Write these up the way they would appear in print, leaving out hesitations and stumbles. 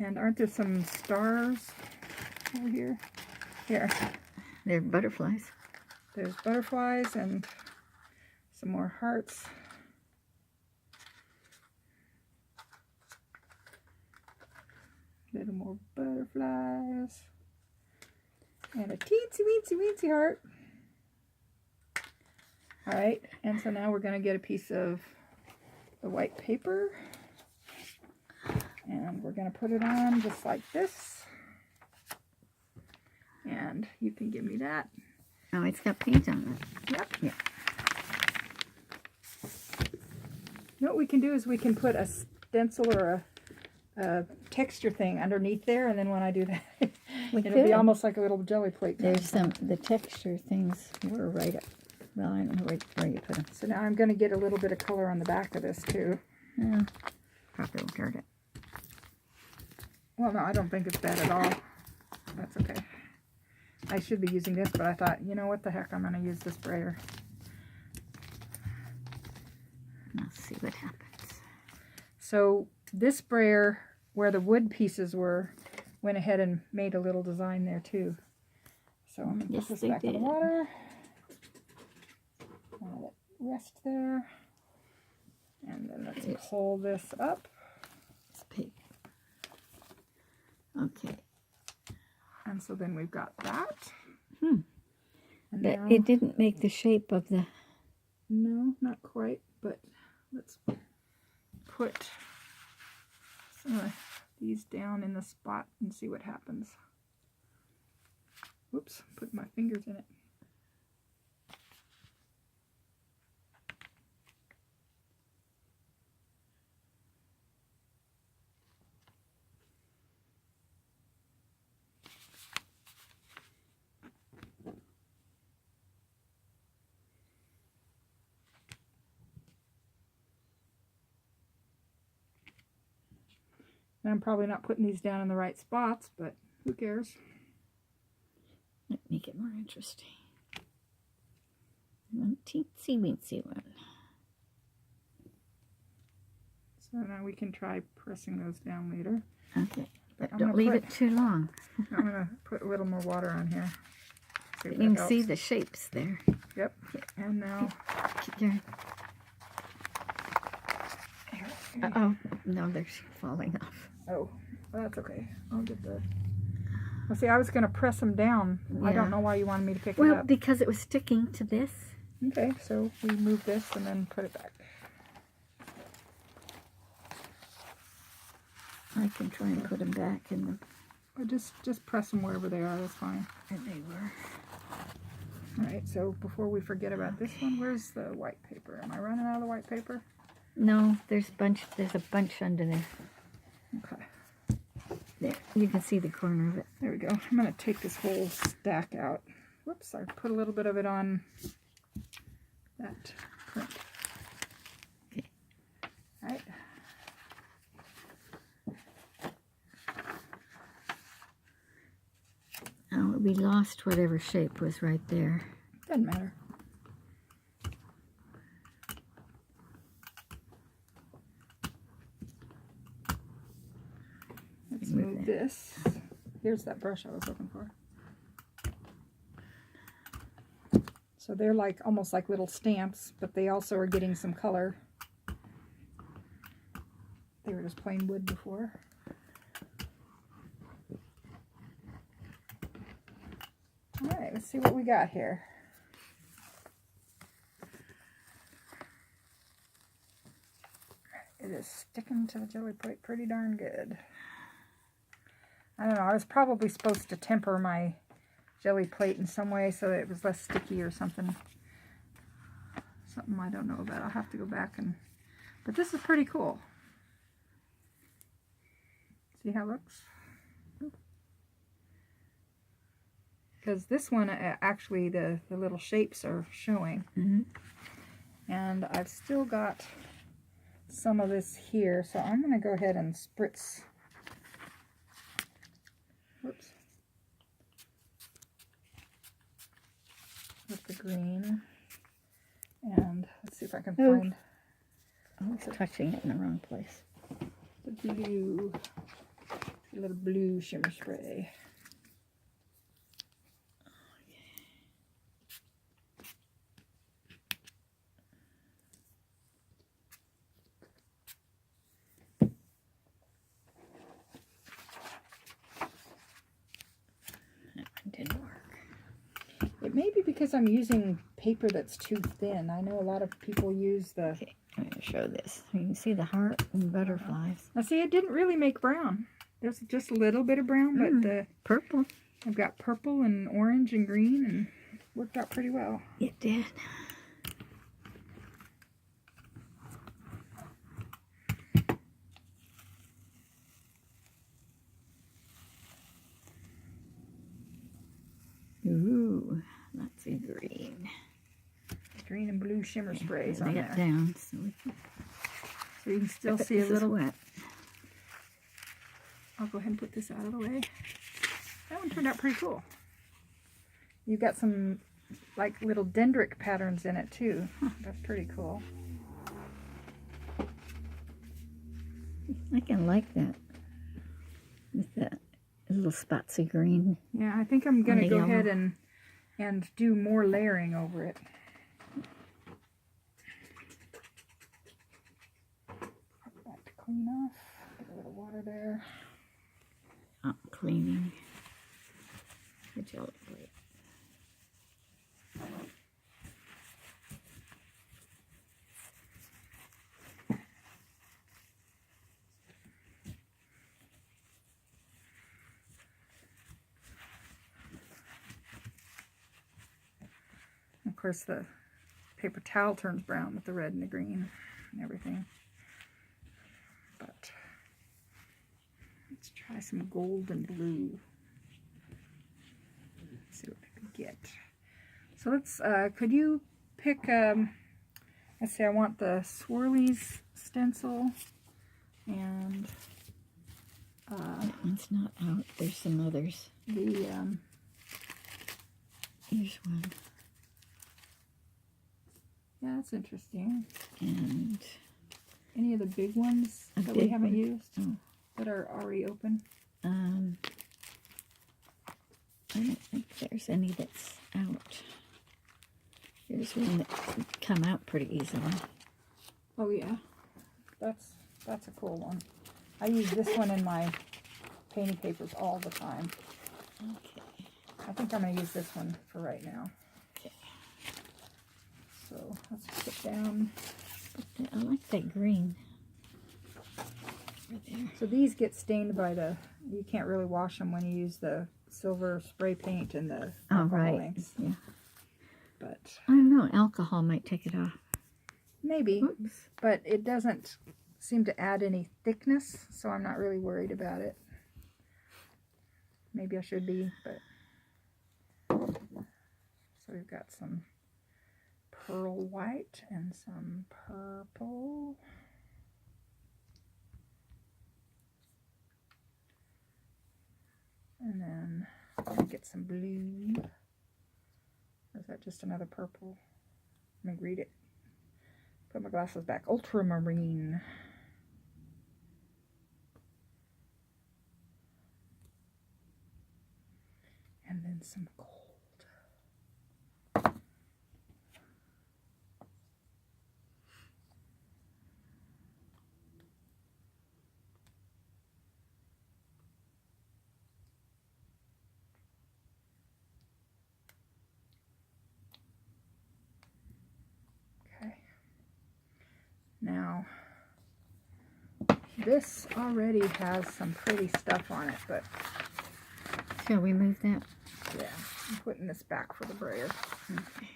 And aren't there some stars over here? Here. They're butterflies. There's butterflies and some more hearts. Little more butterflies. And a teensy weensy weensy heart. Alright, and so now we're going to get a piece of the white paper. And we're going to put it on just like this. And you can give me that. Oh, it's got paint on it. Yep. Yeah. You know what we can do is we can put a stencil or a texture thing underneath there, and then when I do that, it'll be almost like a little jelly plate. There's the texture things were right up. Well, I don't know where you put them. So now I'm going to get a little bit of color on the back of this too. Yeah, probably won't hurt it. Well, no, I don't think it's bad at all. That's okay. I should be using this, but I thought, you know what the heck, I'm going to use this sprayer. Let's see what happens. So this sprayer, where the wood pieces were, went ahead and made a little design there too. So I'm going to put this back in the water. Let it rest there. And then let's pull this up. It's pink. Okay. And so then we've got that. And now, it didn't make the shape of the... No, not quite, but let's put some of these down in the spot and see what happens. Whoops, put my fingers in it. And I'm probably not putting these down in the right spots, but who cares? Let's make it more interesting. One teensy weensy one. So now we can try pressing those down later. Okay, but don't leave it too long. I'm going to put a little more water on here. You can see the shapes there. Yep. And now... Keep going. Uh-oh. No, they're falling off. Oh, well, that's okay. I'll get the... Well, see, I was going to press them down. Yeah. I don't know why you wanted me to pick it up. Well, because it was sticking to this. Okay, so we move this and then put it back. I can try and put them back in the... Or just press them wherever they are. That's fine. And they were. All right, so before we forget about this one, where's the white paper? Am I running out of the white paper? No, there's a bunch under there. Okay. There, you can see the corner of it. There we go. I'm going to take this whole stack out. Whoops, I put a little bit of it on that print. Okay. All right. Oh, we lost whatever shape was right there. Doesn't matter. Let's move this. Here's that brush I was looking for. So they're like almost like little stamps, but they also are getting some color. They were just plain wood before. Alright, let's see what we got here. It is sticking to the jelly plate pretty darn good. I don't know, I was probably supposed to temper my jelly plate in some way so that it was less sticky or something. Something I don't know about. I'll have to go back and... But this is pretty cool. See how it looks? Because this one, actually, the little shapes are showing. And I've still got some of this here, so I'm going to go ahead and spritz. Whoops. With the green. And let's see if I can find... Oh, it's touching it in the wrong place. The blue. A little blue shimmer spray. Didn't work. It may be because I'm using paper that's too thin. I know a lot of people use the... Okay, I'm going to show this. You can see the heart and butterflies. Now see, it didn't really make brown. There's just a little bit of brown, but the purple. I've got purple and orange and green, and worked out pretty well. It did. Ooh, lots of green. Green and blue shimmer sprays Lay on it there. down so So you can still if see a it's little... wet. I'll go ahead and put this out of the way. That one turned out pretty cool. You've got some like little dendritic patterns in it too. That's pretty cool. I can like that. With the little spots of green. Yeah, I think I'm gonna the go yellow. ahead and do more layering over it. That to clean off. Get a little water there. I'm cleaning the jelly plate. Of course, the paper towel turns brown with the red and the green and everything. But let's try some gold and blue. See what we can get. So let's, could you pick, let's say I want the swirlies stencil, and That one's not out. There's some others. the, Here's one. yeah, that's interesting. And Any of the big ones A that we big haven't one? used Oh. that are already open? I don't think there's any that's out. Here's one that can come out pretty easily. Oh yeah, that's a cool one. I use this one in my painting papers all the time. Okay. I think I'm going to use this one for right now. Okay. So let's put down. I like that green. Right there. So these get stained by the, you can't really wash them when you use the silver spray paint and the Oh, alcohol right. inks. Yeah. But I don't know. Alcohol might take it off. maybe, Whoops. but it doesn't seem to add any thickness, so I'm not really worried about it. Maybe I should be, but. So we've got some pearl white and some purple. And then I'll get some blue. Or is that just another purple? Let me read it. Put my glasses back. Ultramarine. And then some gold. Okay. Now, this already has some pretty stuff on it, but Shall we move that? yeah, I'm putting this back for the brayer. Okay.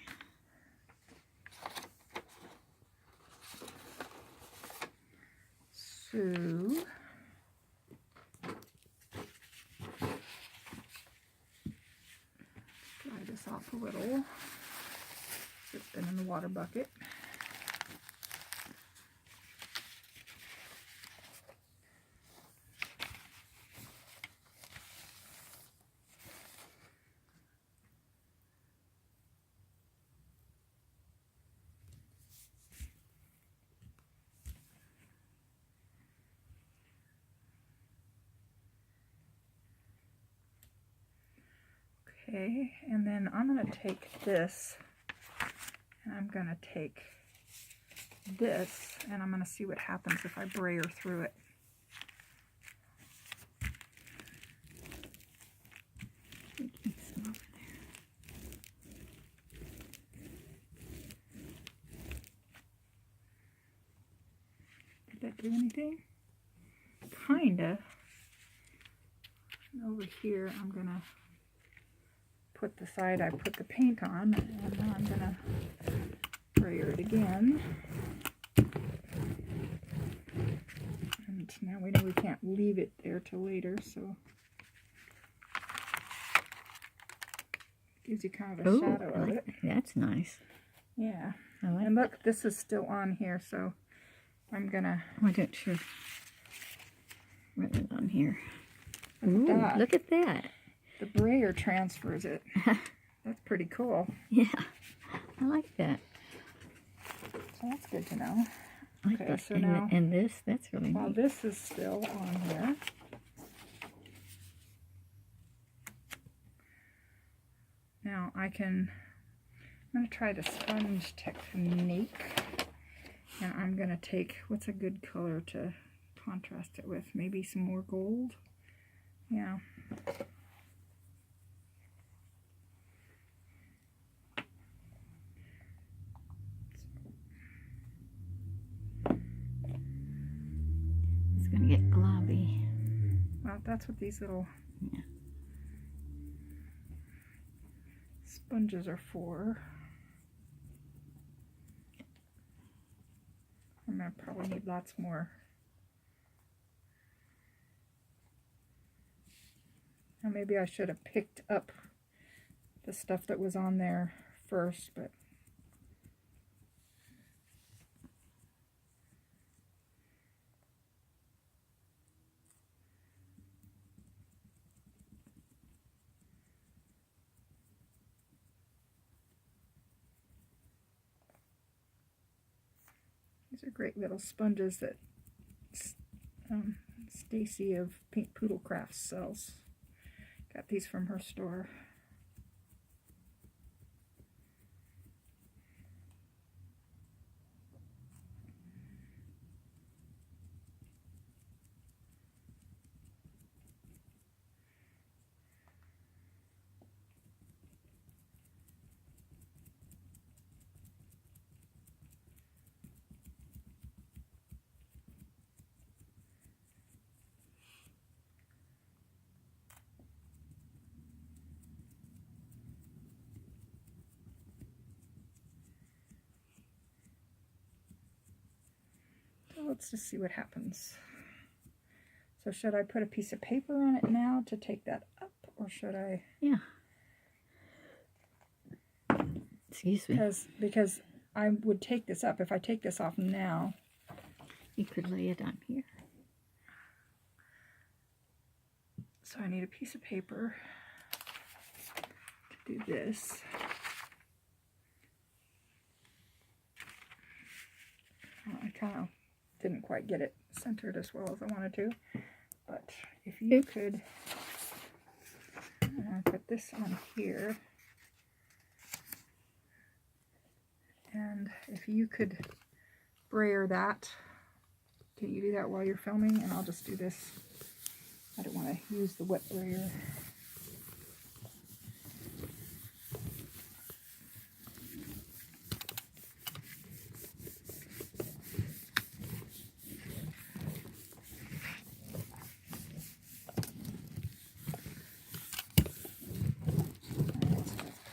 So, dry this off a little. It's been in the water bucket. Okay, and then I'm going to take this, and I'm going to take this, and I'm going to see what happens if I brayer through it. Some over there. Did that do anything? Kinda. And over here, I'm going to put the side I put the paint on, and now I'm going to brayer it again. And now we know we can't leave it there till later, so gives you kind of a shadow of it. That's nice. Yeah. I like And look, this is still on here, so I'm gonna. I don't sure. Right it on here. Look at that. Look at that. The brayer transfers it. That's pretty cool. Yeah, I like that. So that's good to know. I like Okay, that. so and, now and that's really while neat. this is still on here, now I'm going to try the sponge technique, and I'm going to take, what's a good color to contrast it with? Maybe some more gold? Yeah. It's going to get globby. Well, that's what these little Yeah. sponges are for. I'm going to probably need lots more. Now maybe I should have picked up the stuff that was on there first, but these are great little sponges that Stacy of Pink Poodle Crafts sells. Got these from her store. Let's just see what happens. So should I put a piece of paper on it now to take that up, or should I? Yeah. Excuse me. Because I would take this up. If I take this off now, You could lay it on here. so I need a piece of paper to do this. I kind of didn't quite get it centered as well as I wanted to, but if you could put this on here, and if you could brayer that, can you do that while you're filming? And I'll just do this. I don't want to use the wet brayer.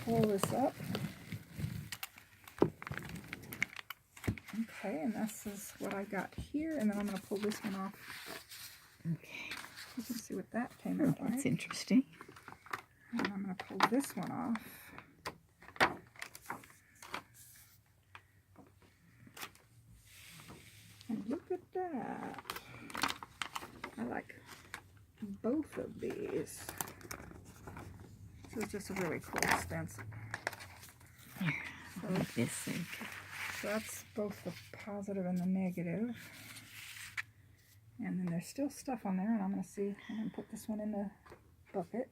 Pull this up. Okay, and this is what I got here, and then I'm going to pull this one off. Okay. You can see what that came out like. That's interesting. And I'm going to pull this one off. And look at that. I like both of these. This is just a really cool stencil. Here, I'll make this thing. So that's both the positive and the negative. And then there's still stuff on there, and I'm going to see. I'm going to put this one in the bucket.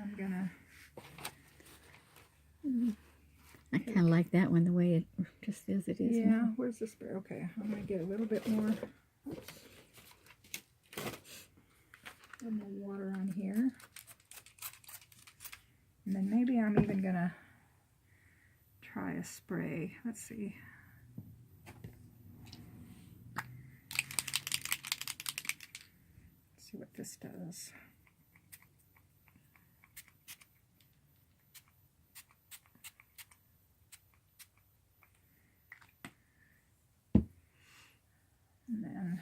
I'm gonna... I kind of like that one the way it just as it is. Yeah, now. where's the spray? Okay, I'm gonna get a little bit more. Oops. A little more water on here. And then maybe I'm even gonna try a spray. Let's see. Let's see what this does. And then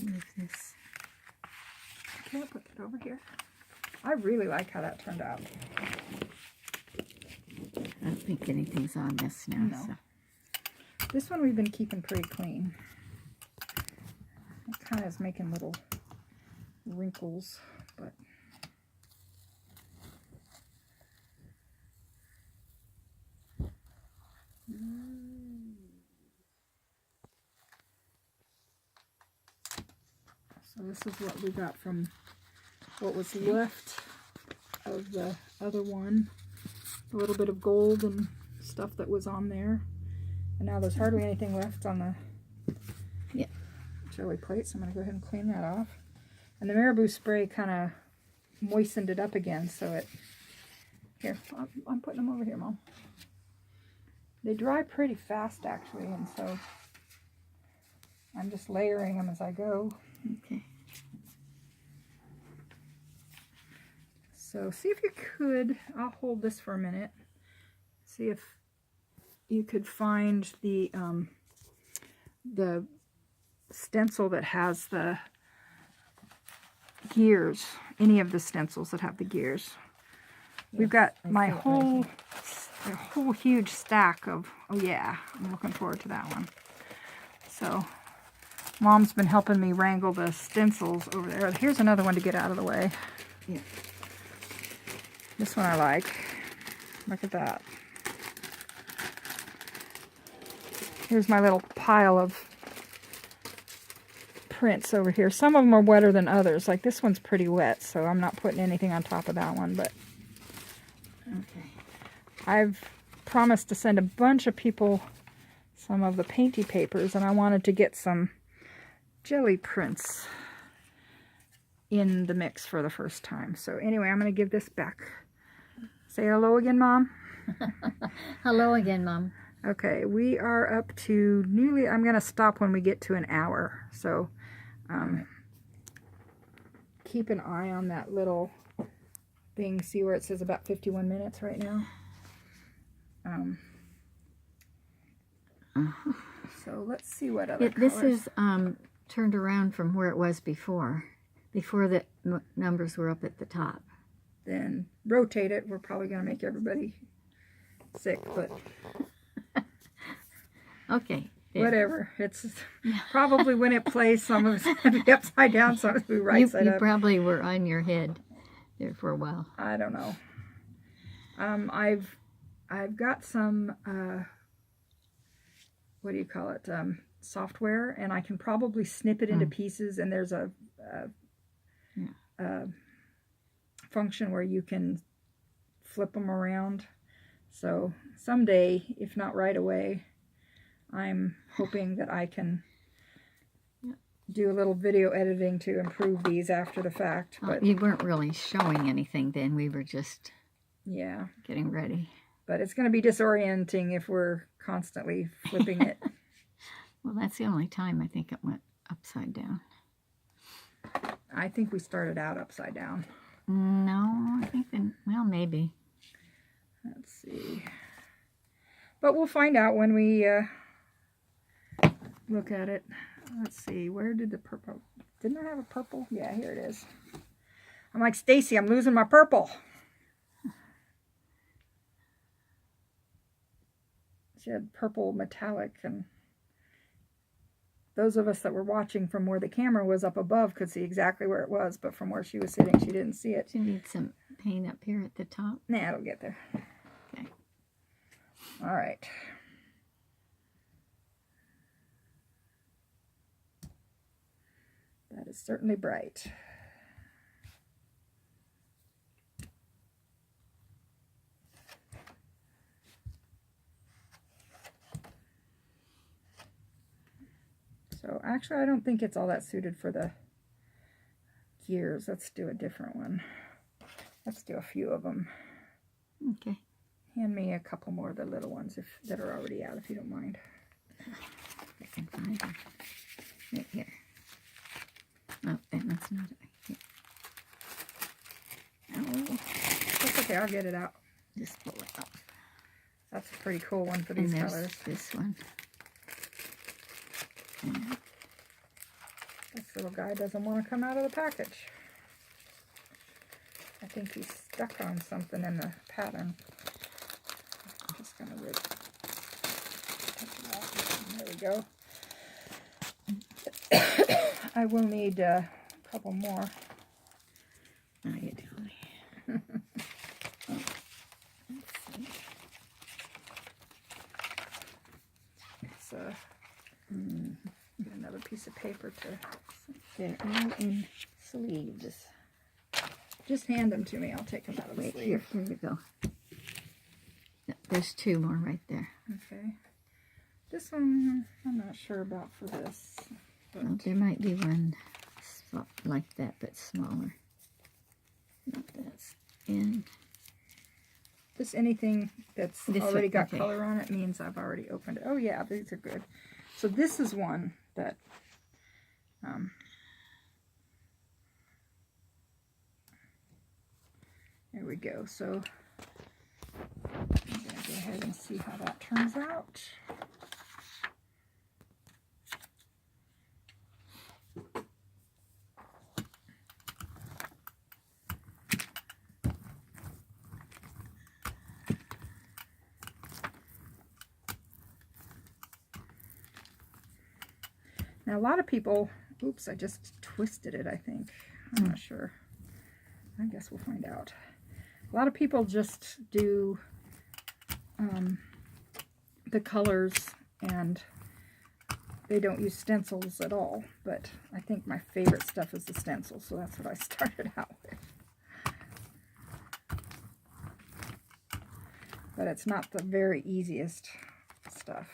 Move this. okay, I'll put that over here. I really like how that turned out. I don't think anything's on this now. No. So. This one we've been keeping pretty clean. It kind of is making little wrinkles, but so this is what we got from what was left of the other one. A little bit of gold and stuff that was on there. And now there's hardly anything left on the jelly plate, so I'm going to go ahead and clean that off. And the Marabou spray kind of moistened it up again, so it... Here, I'm putting them over here, Mom. They dry pretty fast, actually, and so I'm just layering them as I go. Okay. So see if you could, I'll hold this for a minute, see if you could find the stencil that has the gears, any of the stencils that have the gears. Yes, we've got my whole huge stack of, oh yeah, I'm looking forward to that one. So Mom's been helping me wrangle the stencils over there. Here's another one to get out of the way. Yeah. This one I like. Look at that. Here's my little pile of prints over here. Some of them are wetter than others. Like this one's pretty wet, so I'm not putting anything on top of that one, but okay. I've promised to send a bunch of people some of the painty papers, and I wanted to get some jelly prints in the mix for the first time. So anyway, I'm going to give this back. Say hello again, Mom. Hello again, Mom. Okay, we are up to nearly, I'm going to stop when we get to an hour. So keep an eye on that little thing. See where it says about 51 minutes right now? So let's see what other This colors. is turned around from where it was before. Before the numbers were up at the top. Then rotate it. We're probably going to make everybody sick, but okay. There. Whatever. It's probably when it plays, some of it's going to be upside down, some of it's going to be right side You up. probably were on your head there for a while. I don't know. I've got some what do you call it? Software, and I can probably snip it into pieces, and there's a function where you can flip them around. So someday, if not right away, I'm hoping that I can do a little video editing to improve these after the fact. But you weren't really showing anything then. We were just getting ready. But it's going to be disorienting if we're constantly flipping it. Well, that's the only time I think it went upside down. I think we started out upside down. No, I think then, well, maybe. Let's see. But we'll find out when we look at it. Let's see. Where did the purple... Didn't I have a purple? Yeah, here it is. I'm like, Stacy, I'm losing my purple. She had purple metallic, and those of us that were watching from where the camera was up above could see exactly where it was, but from where she was sitting, she didn't see it. You need some paint up here at the top. Nah, it'll get there. Okay. All right. is certainly bright. So actually I don't think it's all that suited for the gears. Let's do a different one. Let's do a few of them. Okay. Hand me a couple more of the little ones that are already out, if you don't mind. I can find them. Right here. Oh, and that's not it. Here. Oh, That's okay, I'll get it out. just pull it up. That's a pretty cool one for And these there's colors. this one. And This little guy doesn't want to come out of the package. I think he's stuck on something in the pattern. I'm just going to take it off. There we go. I will need a couple more. oh, you tell me. Oh, let's see. It's get another piece of paper to... They're all in sleeves. Just hand them to me. I'll take them out of the Wait, sleeve. here we go. No, there's two more right there. Okay. This one, I'm not sure about for this. But Well, there might be one like that, but smaller. No, that's in. just anything that's This already one, got okay. color on it means I've already opened it. Oh yeah, these are good. So this is one that there we go. So I'm going to go ahead and see how that turns out. Now a lot of people, oops, I just twisted it, I think. I'm not sure. I guess we'll find out. A lot of people just do the colors and they don't use stencils at all, but I think my favorite stuff is the stencils, so that's what I started out with. But it's not the very easiest stuff.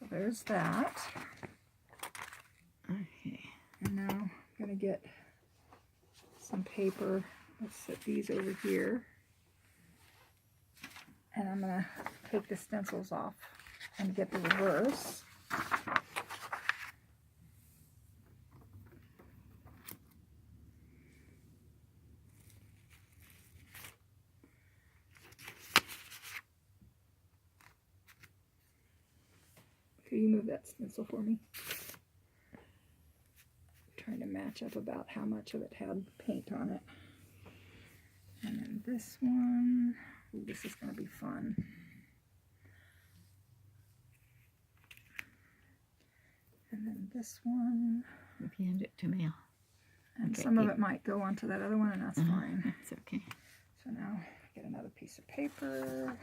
So there's that. Okay. And now I'm going to get some paper. Let's set these over here. And I'm going to take the stencils off and get the reverse. Could you move that stencil for me? Trying to match up about how much of it had paint on it. And then this one, ooh, this is going to be fun. And then this one, If you hand it to me, and Okay, some of yeah. it might go onto that other one, and that's fine. that's okay. So now get another piece of paper.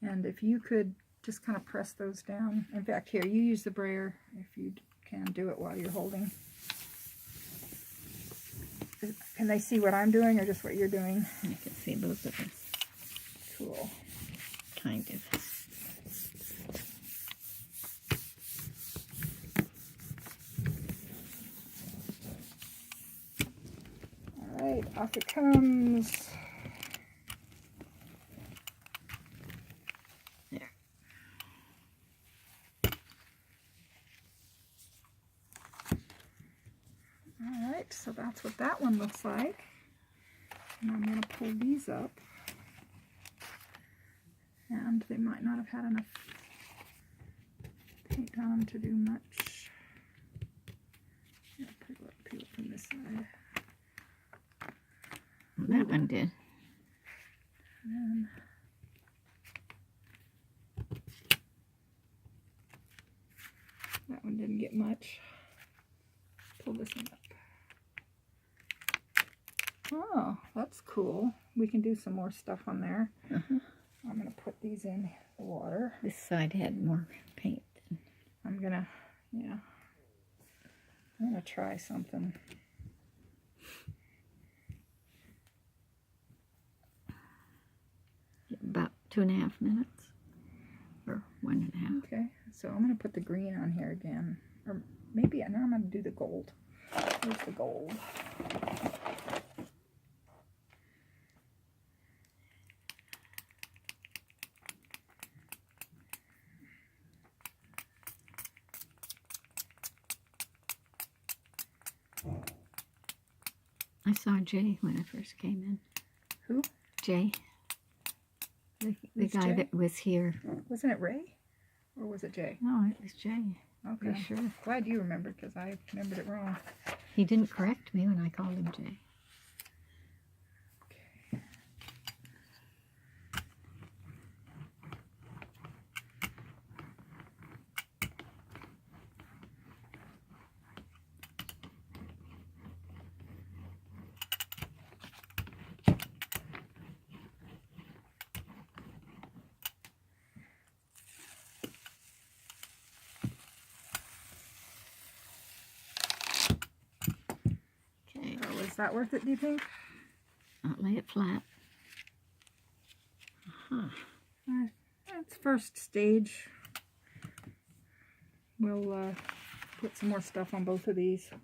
And if you could just kind of press those down. In fact, here, you use the brayer if you can do it while you're holding. Can they see what I'm doing or just what you're doing? I can see both of us, Cool. kind of. All right, off it comes. There. All right, so that's what that one looks like. And I'm going to pull these up. And they might not have had enough paint on them to do much. Yeah, peel it from this side. Well, that one did. And then that one didn't get much. Pull this one up. Oh, that's cool. We can do some more stuff on there. I'm going to put these in the water. This side had more paint. I'm going to, yeah. I'm going to try something. About 2.5 minutes. Or 1.5. Okay, so I'm going to put the green on here again. Or maybe, now I'm going to do the gold. Here's the gold. I saw Jay when I first came in. Who? Jay. The Who's guy Jay? that was here. Wasn't it Ray? Or was it Jay? No, it was Jay. Okay. You sure? Glad you remembered, because I remembered it wrong. He didn't correct me when I called him Jay. Okay. Okay. So is that worth it, do you think? I'll lay it flat. That's first stage. We'll put some more stuff on both of these. So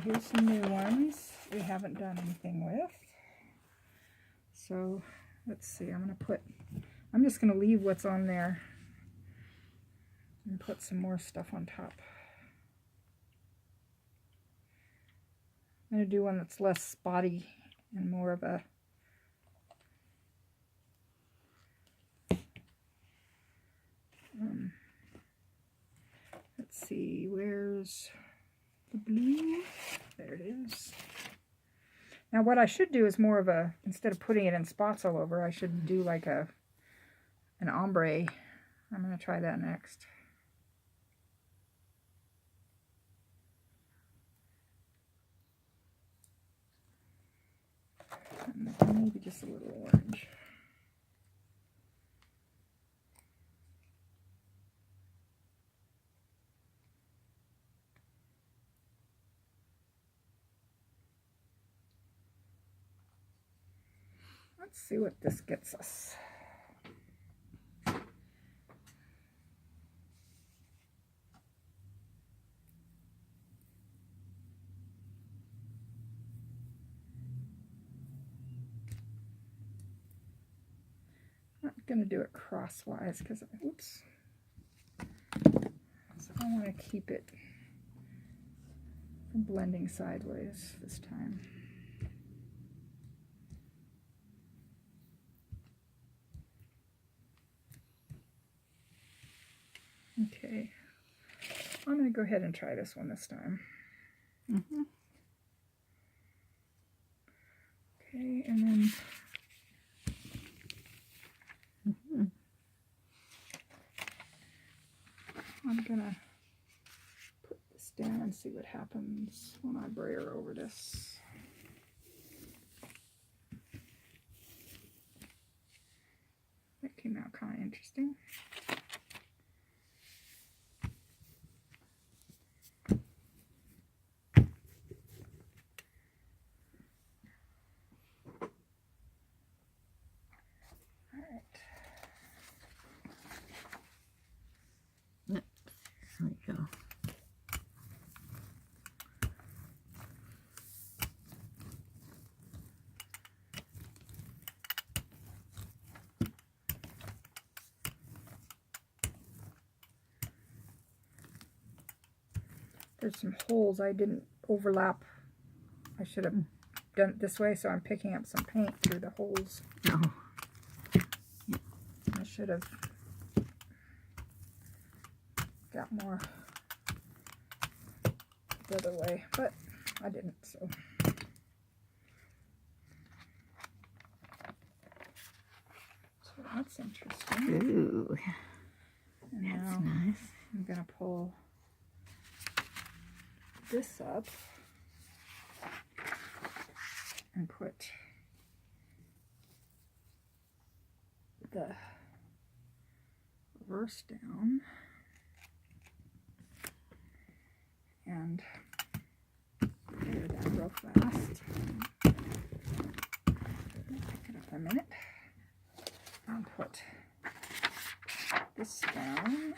here's some new ones we haven't done anything with. So let's see, I'm just going to leave what's on there and put some more stuff on top. I'm going to do one that's less spotty and more of a let's see, where's the blue? There it is. Now what I should do is more of a, instead of putting it in spots all over, I should do like an ombre. I'm going to try that next. And maybe just a little orange. Let's see what this gets us. I'm going to do it crosswise because, oops. So I want to keep it from blending sideways this time. Okay, I'm going to go ahead and try this one this time. Okay, and then I'm going to put this down and see what happens when I brayer over this. That came out kind of interesting. There we go. There's some holes I didn't overlap. I should have done it this way, so I'm picking up some paint through the holes. Oh. I should have got more the other way, but I didn't, so. So that's interesting. Ooh. And That's now nice. I'm going to pull this up and put the reverse down. And clear that real fast. Pick it up a minute. I'll put this down.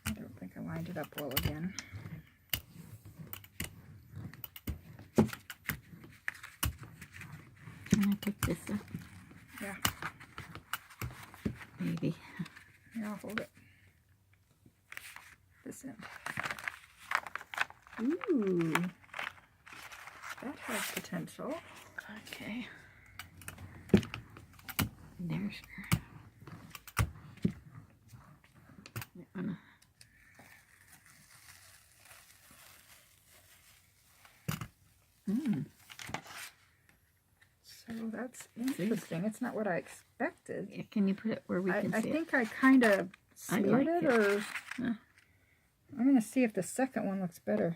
I don't think I lined it up well again. Can I pick this up? Yeah. Maybe. Here, I'll hold it. This end. Ooh. That has potential. Okay. There's her. That one. So that's interesting. It's not what I expected. Yeah, can you put it where we can I see it? think I kind of I smeared like it, it. or I'm going to see if the second one looks better.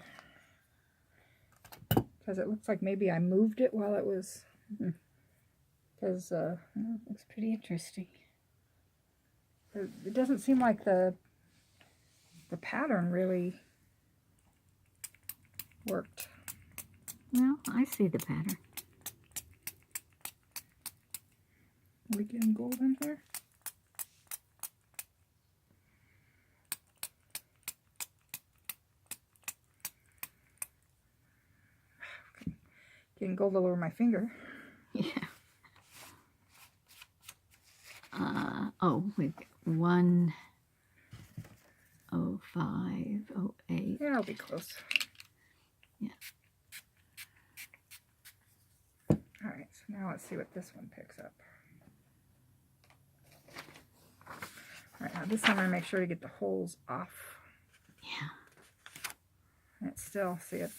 Because it looks like maybe I moved it while it was... Because Oh, it looks pretty interesting. it doesn't seem like the pattern really worked. Well, I see the pattern. Are we getting gold in here? Getting gold all over my finger. Yeah. Oh, we've got 10508. Yeah, I'll be close. Yeah. Alright, so now let's see what this one picks up. Alright, now this time I'm going to make sure to get the holes off. Yeah. And it's still, see it?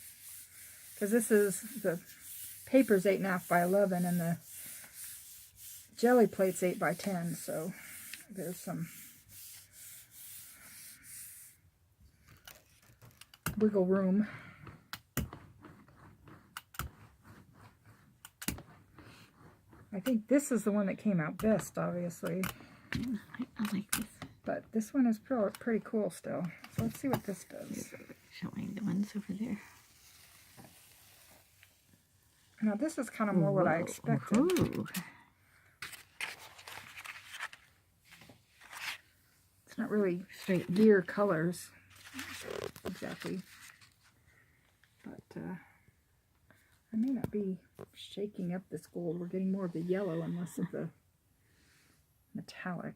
Because this is, the paper's 8.5 by 11 and the jelly plate's 8 by 10, so there's some wiggle room. I think this is the one that came out best, obviously. I like this. But this one is pretty cool still. So let's see what this does. Showing the ones over there. Now this is kind of more what I expected. Ooh. It's not really Straight. gear colors exactly. But I may not be shaking up this gold. We're getting more of the yellow and less of the metallic.